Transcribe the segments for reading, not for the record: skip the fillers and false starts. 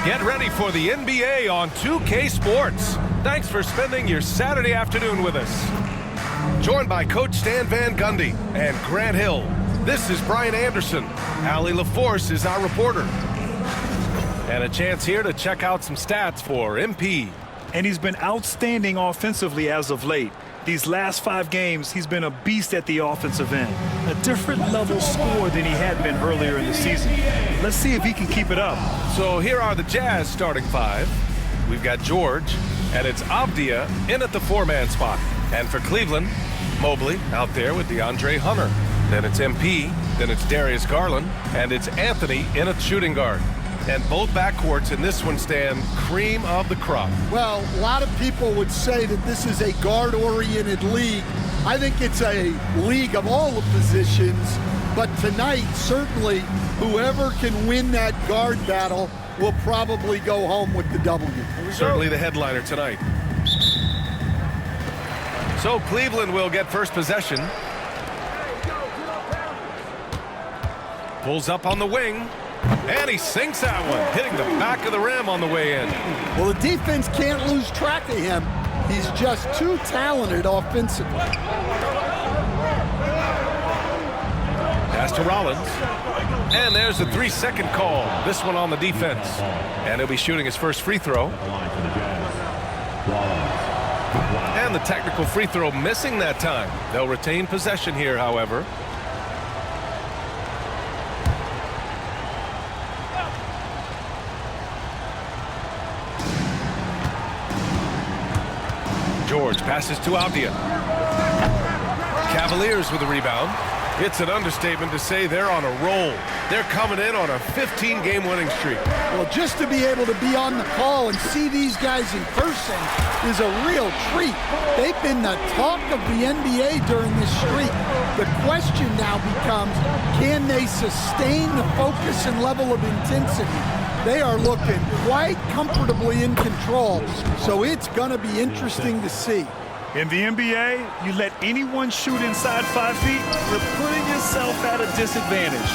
Get ready for the NBA on 2K Sports. Thanks for spending your Saturday afternoon with us. Joined by Coach Stan Van Gundy and Grant Hill, this is Brian Anderson. Allie LaForce is our reporter. And a chance here to check out some stats for MP. And he's been outstanding offensively as of late. These last 5 games, he's been a beast at the offensive end. A different level score than he had been earlier in the season. Let's see if he can keep it up. So here are the Jazz starting 5. We've got George, and it's Avdia in at the 4-man spot. And for Cleveland, Mobley out there with DeAndre Hunter. Then it's MP, then it's Darius Garland, and it's Anthony in at shooting guard. And both backcourts in this one stand cream of the crop. Well, a lot of people would say that this is a guard-oriented league. I think it's a league of all the positions, but tonight, certainly, whoever can win that guard battle will probably go home with the W. Certainly the headliner tonight. So Cleveland will get first possession. Pulls up on the wing. And he sinks that one, hitting the back of the rim on the way in. Well, the defense can't lose track of him. He's just too talented offensively. Pass to Rollins. And there's a 3-second call. This one on the defense. And he'll be shooting his first free throw. And the technical free throw missing that time. They'll retain possession here, however. George passes to Avdia. Cavaliers with the rebound. It's an understatement to say they're on a roll. They're coming in on a 15-game winning streak. Well, just to be able to be on the call and see these guys in person is a real treat. They've been the talk of the NBA during this streak. The question now becomes, can they sustain the focus and level of intensity? They are looking quite comfortably in control, so it's going to be interesting to see. In the NBA, you let anyone shoot inside 5 feet, you're putting yourself at a disadvantage.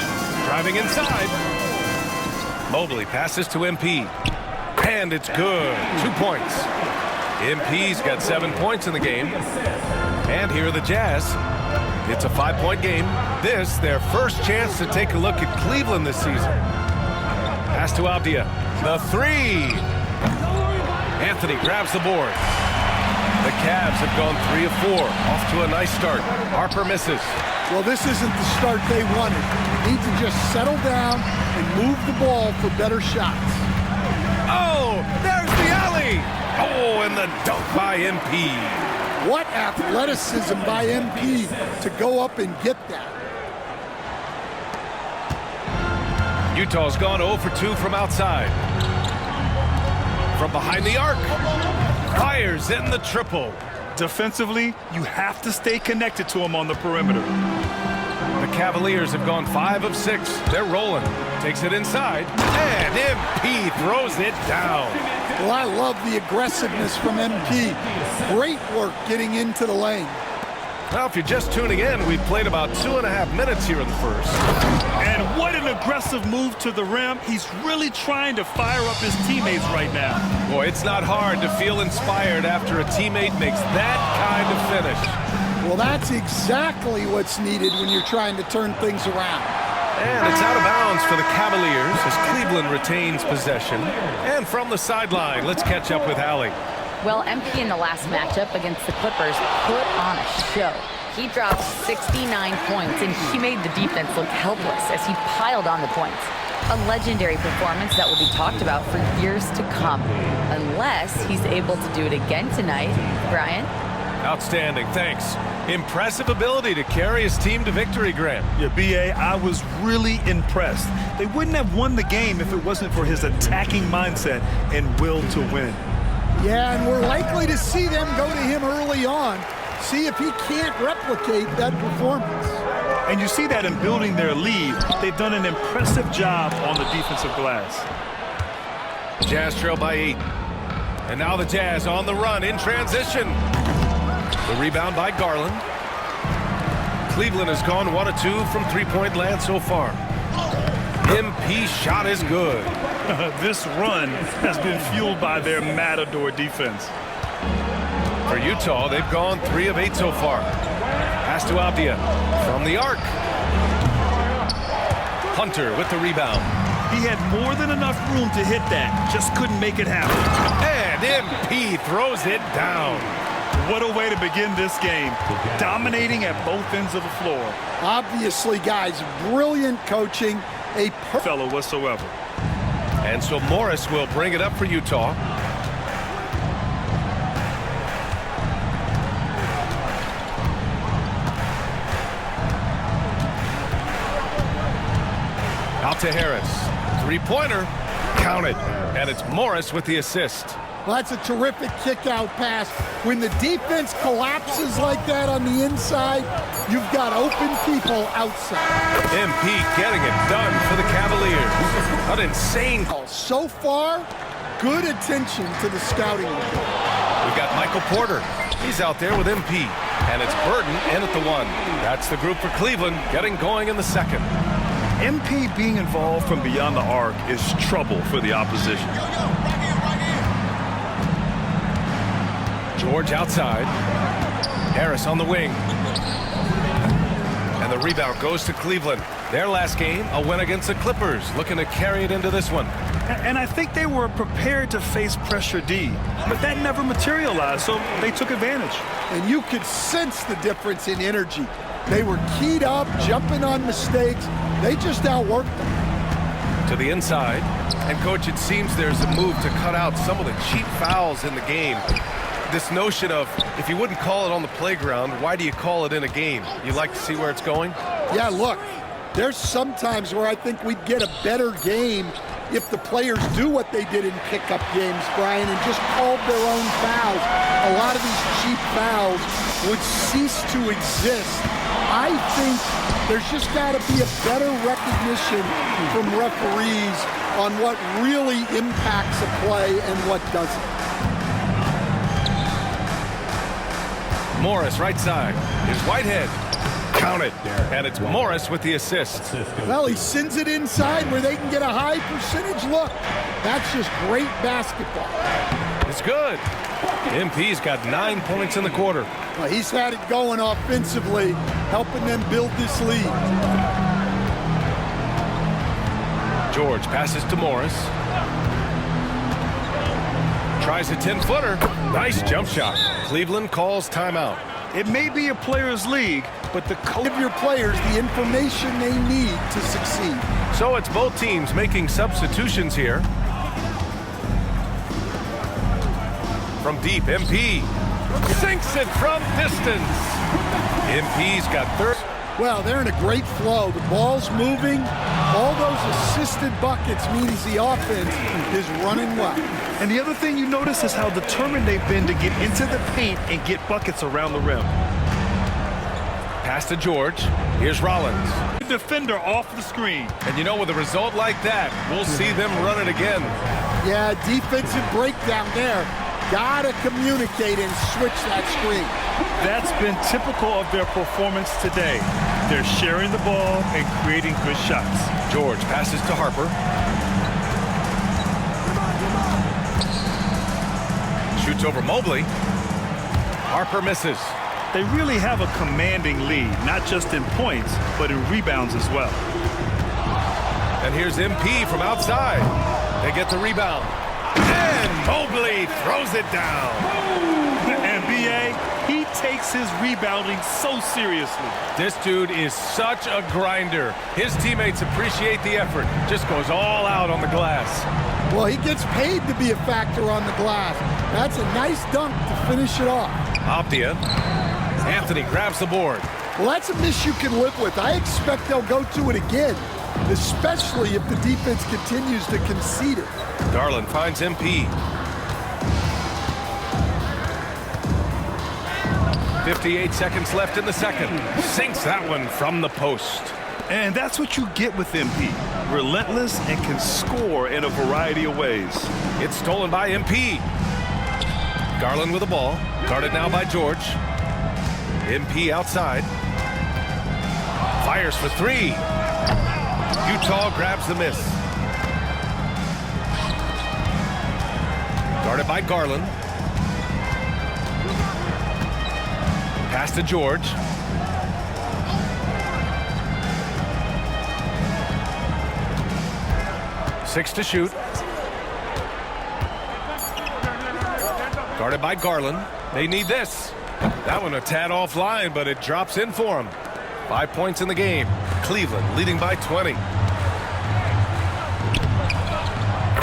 Driving inside. Mobley passes to MP. And it's good. 2 points. MP's got 7 points in the game. And here are the Jazz. It's a 5-point game. This, their first chance to take a look at Cleveland this season. Pass to Avdia. The 3. Anthony grabs the board. The Cavs have gone 3 of 4. Off to a nice start. Harper misses. Well, this isn't the start they wanted. They need to just settle down and move the ball for better shots. Oh, there's the alley. Oh, and the dunk by MP. What athleticism by MP to go up and get that. Utah's gone 0 for 2 from outside. From behind the arc. Fires in the triple. Defensively, you have to stay connected to him on the perimeter. The Cavaliers have gone 5 of 6. They're rolling. Takes it inside. And MP throws it down. Well, I love the aggressiveness from MP. Great work getting into the lane. Now, if you're just tuning in, we've played about 2.5 minutes here in the first. And what an aggressive move to the rim. He's really trying to fire up his teammates right now. Boy, it's not hard to feel inspired after a teammate makes that kind of finish. Well, that's exactly what's needed when you're trying to turn things around. And it's out of bounds for the Cavaliers as Cleveland retains possession. And from the sideline, let's catch up with Allie. Well, MP in the last matchup against the Clippers put on a show. He dropped 69 points, and he made the defense look helpless as he piled on the points. A legendary performance that will be talked about for years to come, unless he's able to do it again tonight. Brian? Outstanding, thanks. Impressive ability to carry his team to victory, Grant. Yeah, B.A., I was really impressed. They wouldn't have won the game if it wasn't for his attacking mindset and will to win. Yeah, and we're likely to see them go to him early on, see if he can't replicate that performance. And you see that in building their lead. They've done an impressive job on the defensive glass. Jazz trail by 8. And now the Jazz on the run in transition. The rebound by Garland. Cleveland has gone 1 of 2 from three-point land so far. MP's shot is good. This run has been fueled by their matador defense. For Utah, they've gone 3 of 8 so far. Pass to Abdia from the arc. Hunter with the rebound. He had more than enough room to hit that, just couldn't make it happen. And MP throws it down. What a way to begin this game, dominating at both ends of the floor. Obviously, guys, brilliant coaching, a fellow whatsoever. And so Morris will bring it up for Utah. Out to Harris. Three-pointer. Counted. And it's Morris with the assist. Well, that's a terrific kick-out pass. When the defense collapses like that on the inside, you've got open people outside. MP getting it done for the Cavaliers. An insane call. So far, good attention to the scouting report. We've got Michael Porter. He's out there with MP. And it's Burden in at the 1. That's the group for Cleveland getting going in the second. MP being involved from beyond the arc is trouble for the opposition. George outside. Harris on the wing. And the rebound goes to Cleveland. Their last game, a win against the Clippers, looking to carry it into this one. And I think they were prepared to face pressure D, but that never materialized, so they took advantage. And you could sense the difference in energy. They were keyed up, jumping on mistakes. They just outworked them. To the inside. And, Coach, it seems there's a move to cut out some of the cheap fouls in the game. This notion of, if you wouldn't call it on the playground, why do you call it in a game? You like to see where it's going? Yeah, look, there's some times where I think we'd get a better game if the players do what they did in pickup games, Brian, and just called their own fouls. A lot of these cheap fouls would cease to exist. I think there's just got to be a better recognition from referees on what really impacts a play and what doesn't. Morris, right side. Here's Whitehead. Counted. And it's Morris with the assist. Well, he sends it inside where they can get a high percentage look. That's just great basketball. It's good. MP's got 9 points in the quarter. Well, he's had it going offensively, helping them build this lead. George passes to Morris. Tries a 10-footer. Nice jump shot. Cleveland calls timeout. It may be a players' league, but the give your players the information they need to succeed. So it's both teams making substitutions here. From deep, MP sinks it from distance. MP's got third. Well, they're in a great flow. The ball's moving. All those assisted buckets means the offense is running well. And the other thing you notice is how determined they've been to get into the paint and get buckets around the rim. Pass to George. Here's Rollins. Defender off the screen. And you know, with a result like that, we'll see them run it again. Yeah, defensive breakdown there. Gotta communicate and switch that screen. That's been typical of their performance today. They're sharing the ball and creating good shots. George passes to Harper. Shoots over Mobley. Harper misses. They really have a commanding lead, not just in points, but in rebounds as well. And here's MP from outside. They get the rebound. And Mobley throws it down. The NBA, he takes his rebounding so seriously. This dude is such a grinder. His teammates appreciate the effort. Just goes all out on the glass. Well, he gets paid to be a factor on the glass. That's a nice dunk to finish it off. Abdia. Anthony grabs the board. Well, that's a miss you can live with. I expect they'll go to it again, especially if the defense continues to concede it. Garland finds MP. 58 seconds left in the second. Sinks that one from the post. And that's what you get with MP. Relentless and can score in a variety of ways. It's stolen by MP. Garland with the ball. Guarded now by George. MP outside. Fires for three. Utah grabs the miss. Guarded by Garland. Pass to George. Six to shoot. Guarded by Garland. They need this. That one a tad offline, but it drops in for him. 5 points in the game. Cleveland leading by 20.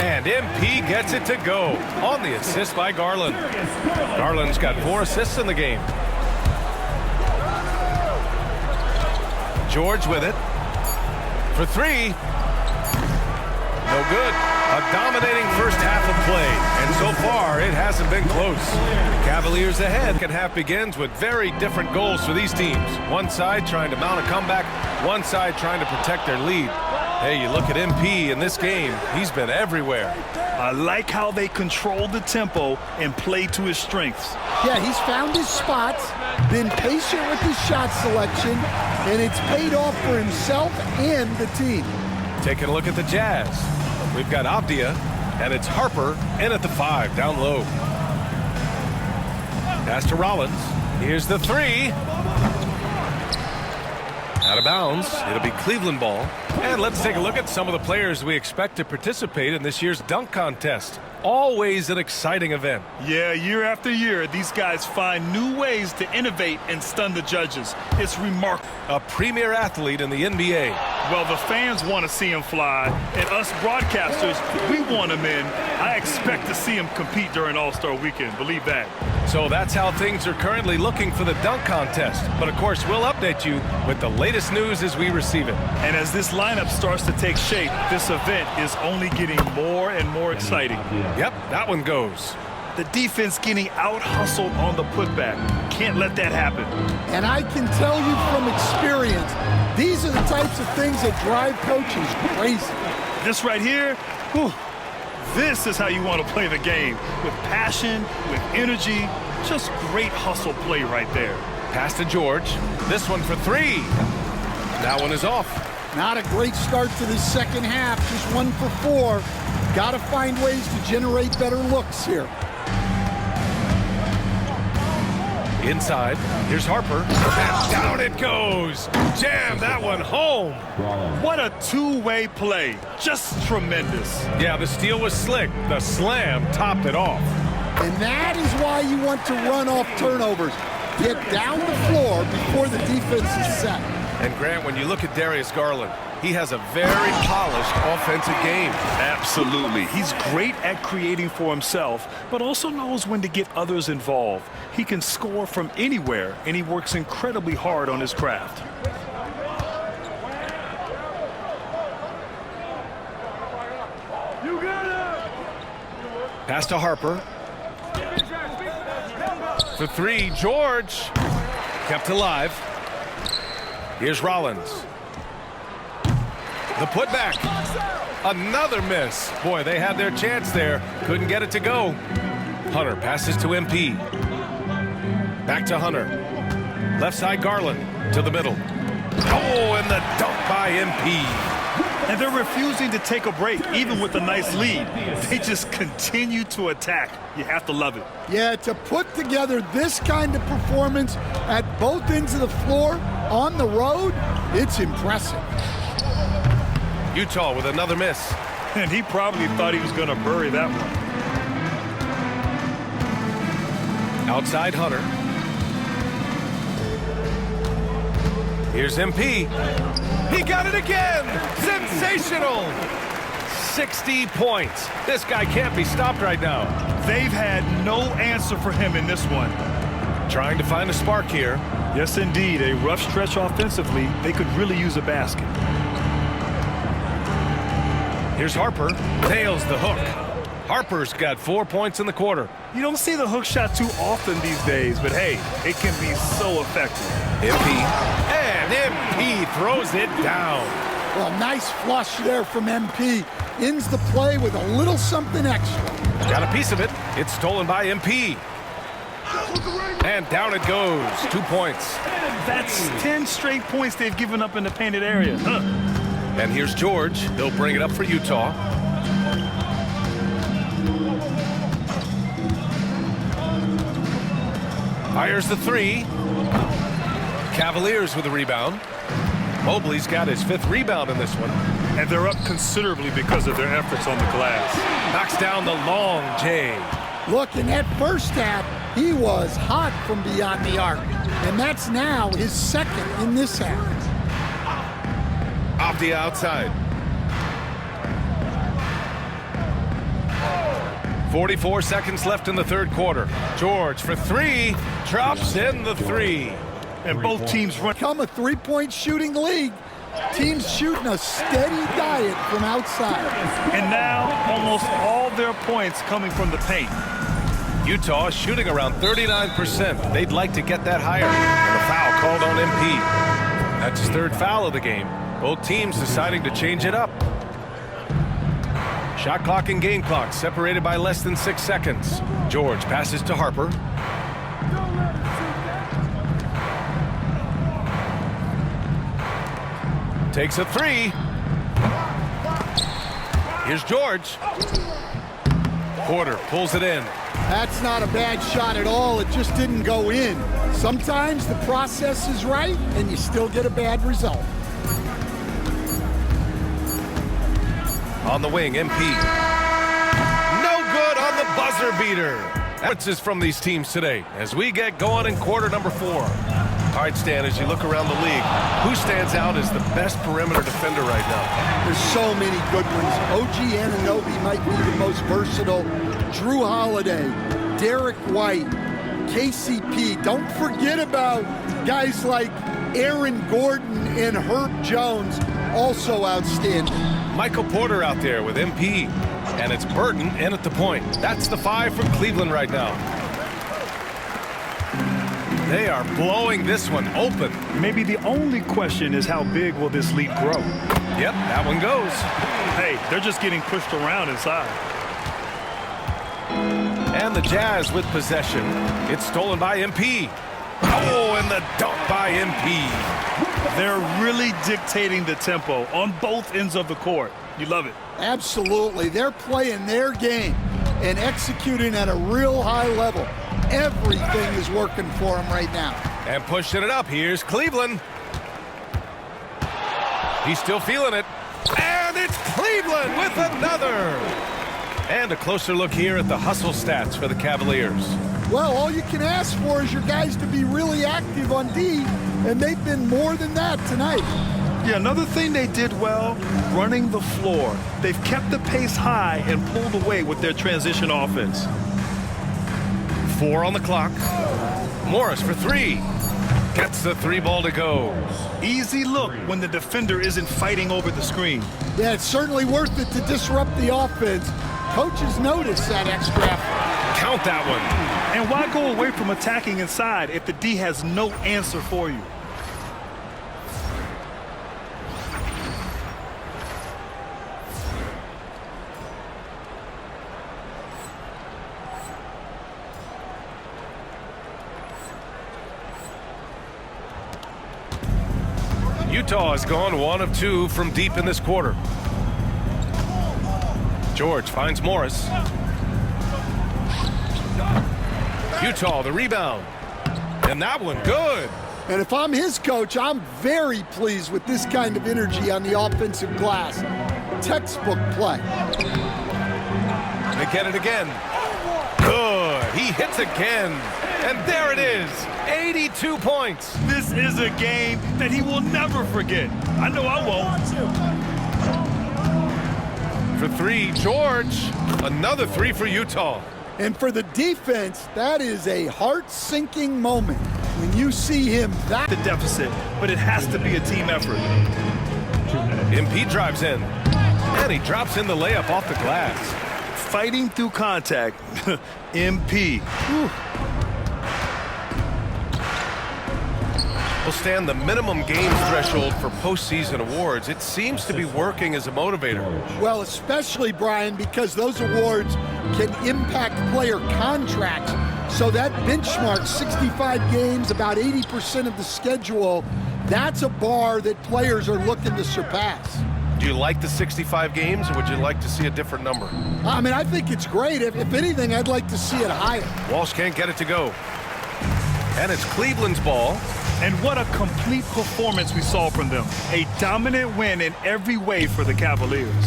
And MP gets it to go on the assist by Garland. Garland's got 4 assists in the game. George with it. For three. No good. A dominating first half of play, and so far it hasn't been close. Cavaliers ahead. Second half begins with very different goals for these teams. One side trying to mount a comeback, one side trying to protect their lead. Hey, you look at MP in this game, he's been everywhere. I like how they control the tempo and play to his strengths. Yeah, he's found his spots, been patient with his shot selection, and it's paid off for himself and the team. Taking a look at the Jazz. We've got Abdia, and it's Harper in at the 5, down low. Pass to Rollins. Here's the three. Out of bounds. It'll be Cleveland ball. And let's take a look at some of the players we expect to participate in this year's dunk contest. Always an exciting event. Yeah, year after year, these guys find new ways to innovate and stun the judges. It's remarkable. A premier athlete in the NBA. Well, the fans want to see him fly, and us broadcasters, we want him in. I expect to see him compete during All-Star Weekend, believe that. So that's how things are currently looking for the dunk contest. But of course, we'll update you with the latest news as we receive it. And as this lineup starts to take shape, this event is only getting more and more exciting. Yep, that one goes. The defense getting out-hustled on the putback. Can't let that happen. And I can tell you from experience, these are the types of things that drive coaches crazy. This right here, whew, this is how you want to play the game. With passion, with energy, just great hustle play right there. Pass to George. This one for three. That one is off. Not a great start to the second half, just 1 for 4. Got to find ways to generate better looks here. Inside, here's Harper, and down it goes. Jam that one home. What a two-way play, just tremendous. Yeah, the steal was slick. The slam topped it off. And that is why you want to run off turnovers. Get down the floor before the defense is set. And Grant, when you look at Darius Garland, he has a very polished offensive game. Absolutely. He's great at creating for himself, but also knows when to get others involved. He can score from anywhere, and he works incredibly hard on his craft. Pass to Harper. For three, George. Kept alive. Here's Rollins. The putback. Another miss. Boy, they had their chance there. Couldn't get it to go. Hunter passes to MP. Back to Hunter. Left side Garland to the middle. Oh, and the dunk by MP. And they're refusing to take a break, even with a nice lead. They just continue to attack. You have to love it. Yeah, to put together this kind of performance at both ends of the floor on the road, it's impressive. Utah with another miss. And he probably thought he was going to bury that one. Outside Hunter. Here's MP. He got it again! Sensational! 60 points. This guy can't be stopped right now. They've had no answer for him in this one. Trying to find a spark here. Yes, indeed. A rough stretch offensively. They could really use a basket. Here's Harper. Nails the hook. Harper's got 4 points in the quarter. You don't see the hook shot too often these days, but hey, it can be so effective. MP. And MP throws it down. Well, nice flush there from MP. Ends the play with a little something extra. Got a piece of it. It's stolen by MP. And down it goes. 2 points. That's 10 straight points they've given up in the painted area. And here's George. He'll bring it up for Utah. Fires the three. Cavaliers with a rebound. Mobley's got his 5th rebound in this one. And they're up considerably because of their efforts on the glass. Knocks down the long J. Look, in that first half, he was hot from beyond the arc. And that's now his 2nd in this half. Off the outside. 44 seconds left in the 3rd quarter. George for 3. Drops in the 3. And both teams run. Become a three-point shooting league. Teams shooting a steady diet from outside. And now almost all their points coming from the paint. Utah shooting around 39%. They'd like to get that higher. And a foul called on MP. That's his 3rd foul of the game. Both teams deciding to change it up. Shot clock and game clock separated by less than 6 seconds. George passes to Harper. Takes a 3. Here's George. Porter pulls it in. That's not a bad shot at all. It just didn't go in. Sometimes the process is right, and you still get a bad result. On the wing, MP. No good on the buzzer beater. Differences from these teams today as we get going in quarter number 4. All right, Stan, as you look around the league, who stands out as the best perimeter defender right now? There's so many good ones. OG Anunoby might be the most versatile. Drew Holiday, Derek White, KCP. Don't forget about guys like Aaron Gordon and Herb Jones, also outstanding. Michael Porter out there with MP. And it's Burton in at the point. That's the 5 from Cleveland right now. They are blowing this one open. Maybe the only question is how big will this lead grow? Yep, that one goes. Hey, they're just getting pushed around inside. And the Jazz with possession. It's stolen by MP. Oh, and the dunk by MP. They're really dictating the tempo on both ends of the court. You love it. Absolutely. They're playing their game and executing at a real high level. Everything is working for them right now. And pushing it up. Here's Cleveland. He's still feeling it. And it's Cleveland with another. And a closer look here at the hustle stats for the Cavaliers. Well, all you can ask for is your guys to be really active on D, and they've been more than that tonight. Yeah, another thing they did well, running the floor. They've kept the pace high and pulled away with their transition offense. 4 on the clock. Morris for 3. Gets the 3 ball to go. Easy look when the defender isn't fighting over the screen. Yeah, it's certainly worth it to disrupt the offense. Coaches notice that extra effort. Count that one. And why go away from attacking inside if the D has no answer for you? Utah has gone 1 of 2 from deep in this quarter. George finds Morris. Utah, the rebound. And that one, good. And if I'm his coach, I'm very pleased with this kind of energy on the offensive glass. textbook play. They get it again. Good. He hits again. And there it is. 82 points. This is a game that he will never forget. I know I won't. For three, George. Another three for Utah. And for the defense, that is a heart-sinking moment when you see him that. The deficit, but it has to be a team effort. MP drives in. And he drops in the layup off the glass. Fighting through contact. MP. Whew. Will stand the minimum games threshold for postseason awards. It seems to be working as a motivator. Well, especially, Brian, because those awards can impact player contracts. So that benchmark, 65 games, about 80% of the schedule, that's a bar that players are looking to surpass. Do you like the 65 games, or would you like to see a different number? I mean, I think it's great. If anything, I'd like to see it higher. Walsh can't get it to go. And it's Cleveland's ball. And what a complete performance we saw from them. A dominant win in every way for the Cavaliers.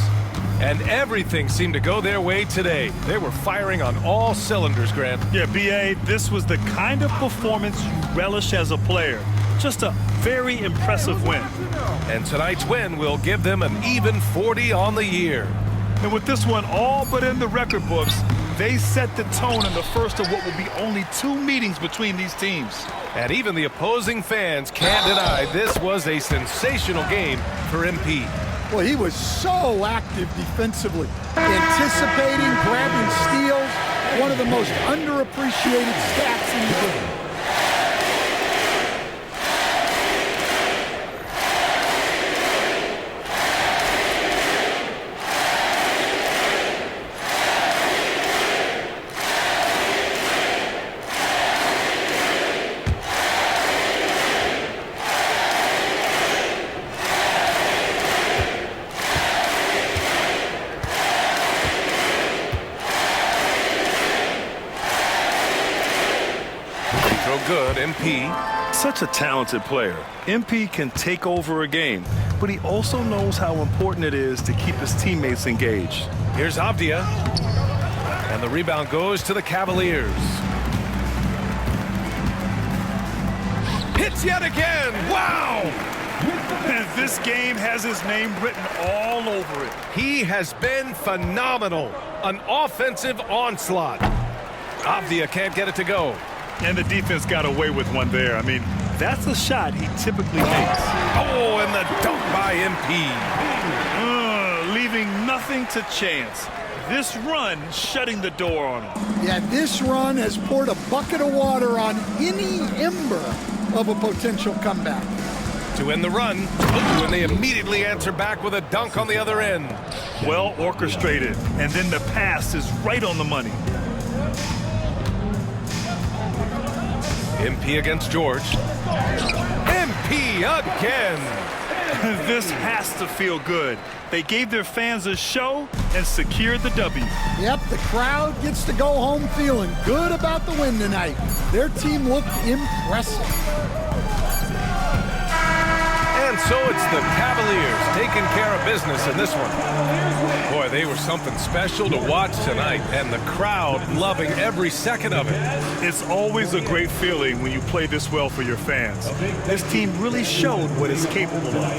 And everything seemed to go their way today. They were firing on all cylinders, Grant. Yeah, B.A., this was the kind of performance you relish as a player. Just a very impressive win. And tonight's win will give them an even 40 on the year. And with this one all but in the record books, they set the tone in the first of what will be only 2 meetings between these teams. And even the opposing fans can't deny this was a sensational game for MP. Well, he was so active defensively, anticipating, grabbing steals, one of the most underappreciated stats in the game. Good, MP. Such a talented player. MP can take over a game, but he also knows how important it is to keep his teammates engaged. Here's Avdia. And the rebound goes to the Cavaliers. Hits yet again. Wow! And this game has his name written all over it. He has been phenomenal. An offensive onslaught. Avdia can't get it to go. And the defense got away with one there. I mean, that's a shot he typically makes. Oh, and the dunk by MP. Leaving nothing to chance. This run shutting the door on him. Yeah, this run has poured a bucket of water on any ember of a potential comeback. To end the run, and they immediately answer back with a dunk on the other end. Well orchestrated, and then the pass is right on the money. MP against George. MP again. This has to feel good. They gave their fans a show and secured the W. Yep, the crowd gets to go home feeling good about the win tonight. Their team looked impressive. And so it's the Cavaliers taking care of business in this one. Boy, they were something special to watch tonight, and the crowd loving every second of it. It's always a great feeling when you play this well for your fans. This team really showed what it's capable of.